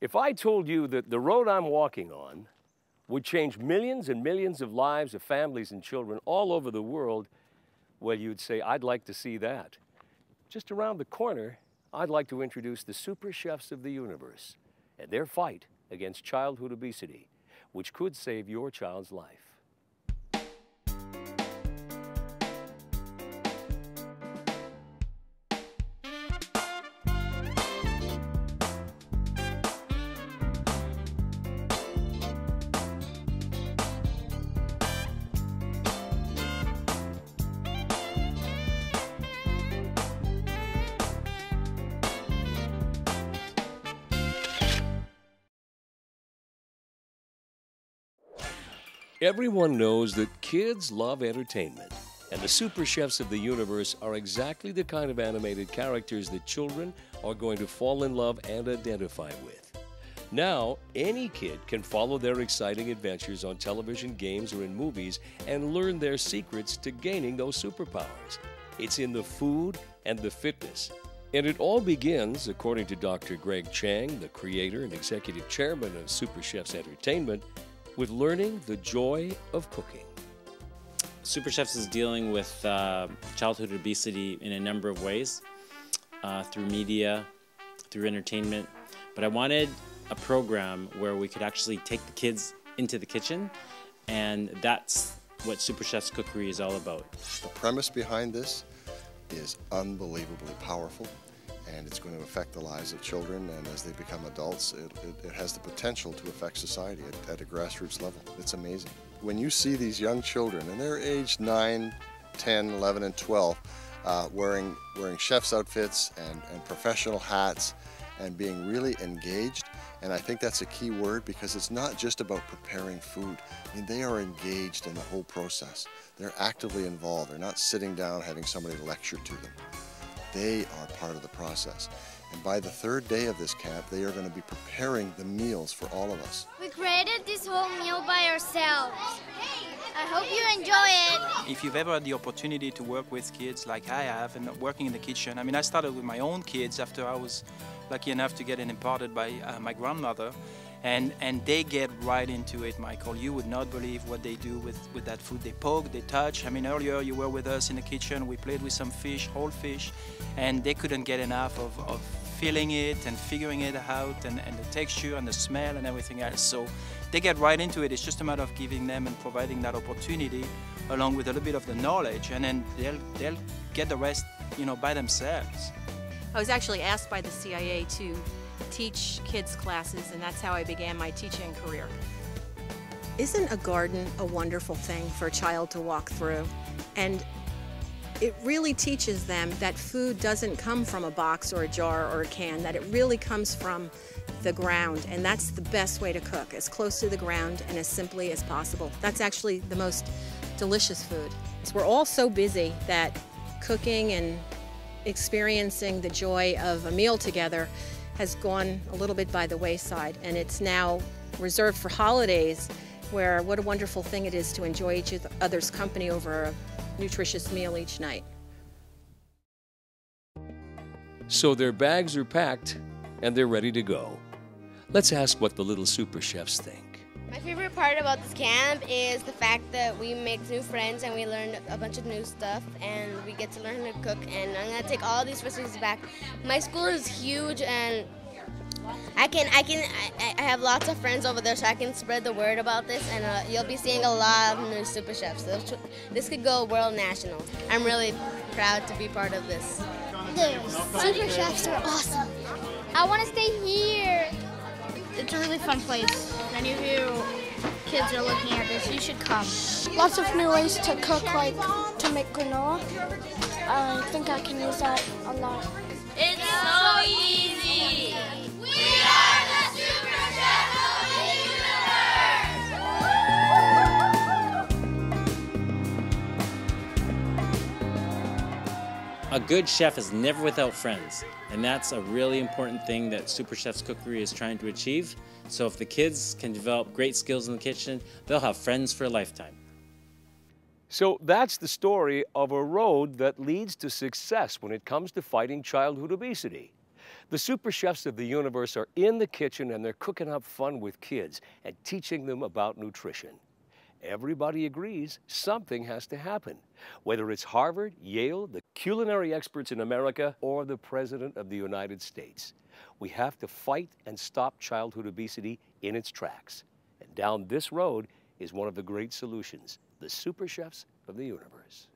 If I told you that the road I'm walking on would change millions and millions of lives of families and children all over the world, well, you'd say, I'd like to see that. Just around the corner, I'd like to introduce the super chefs of the universe and their fight against childhood obesity, which could save your child's life. Everyone knows that kids love entertainment, and the super chefs of the universe are exactly the kind of animated characters that children are going to fall in love and identify with. Now, any kid can follow their exciting adventures on television, games, or in movies and learn their secrets to gaining those superpowers. It's in the food and the fitness. And it all begins, according to Dr. Greg Chang, the creator and executive chairman of Super Chefs Entertainment, with learning the joy of cooking. SuperChefs is dealing with childhood obesity in a number of ways, through media, through entertainment, but I wanted a program where we could actually take the kids into the kitchen, and that's what SuperChefs Cookery is all about. The premise behind this is unbelievably powerful, and it's going to affect the lives of children, and as they become adults, it has the potential to affect society at a grassroots level. It's amazing. When you see these young children, and they're aged 9, 10, 11, and 12, wearing chef's outfits and professional hats and being really engaged, and I think that's a key word because it's not just about preparing food. I mean, they are engaged in the whole process. They're actively involved. They're not sitting down having somebody lecture to them. They are part of the process. And by the third day of this camp, they are going to be preparing the meals for all of us. We created this whole meal by ourselves. I hope you enjoy it. If you've ever had the opportunity to work with kids like I have and working in the kitchen, I mean, I started with my own kids after I was lucky enough to get it imparted by my grandmother. And they get right into it, Michael. You would not believe what they do with that food. They poke, they touch. I mean, earlier you were with us in the kitchen. We played with some fish, whole fish, and they couldn't get enough of feeling it and figuring it out and the texture and the smell and everything else. So they get right into it. It's just a matter of giving them and providing that opportunity along with a little bit of the knowledge, and then they'll get the rest, you know, by themselves. I was actually asked by the CIA to teach kids classes, and that's how I began my teaching career. Isn't a garden a wonderful thing for a child to walk through? And it really teaches them that food doesn't come from a box or a jar or a can, that it really comes from the ground, and that's the best way to cook, as close to the ground and as simply as possible. That's actually the most delicious food. So we're all so busy that cooking and experiencing the joy of a meal together has gone a little bit by the wayside, and it's now reserved for holidays, where what a wonderful thing it is to enjoy each other's company over a nutritious meal each night. So their bags are packed and they're ready to go. Let's ask what the little super chefs think. My favorite part about this camp is the fact that we make new friends and we learn a bunch of new stuff and we get to learn how to cook, and I'm going to take all these recipes back. My school is huge, and I have lots of friends over there, so I can spread the word about this, and you'll be seeing a lot of new super chefs. This could go world national. I'm really proud to be part of this. The super chefs are awesome. I want to stay here. It's a really fun place. If any of you kids are looking at this, you should come. Lots of new ways to cook, like to make granola. I think I can use that a lot. It's so easy. We are the Super Chefs of the universe. A good chef is never without friends, and that's a really important thing that SuperChefs Cookery is trying to achieve. So if the kids can develop great skills in the kitchen, they'll have friends for a lifetime. So that's the story of a road that leads to success when it comes to fighting childhood obesity. The super chefs of the universe are in the kitchen and they're cooking up fun with kids and teaching them about nutrition. Everybody agrees something has to happen, whether it's Harvard, Yale, the culinary experts in America, or the President of the United States. We have to fight and stop childhood obesity in its tracks. And down this road is one of the great solutions, the super chefs of the universe.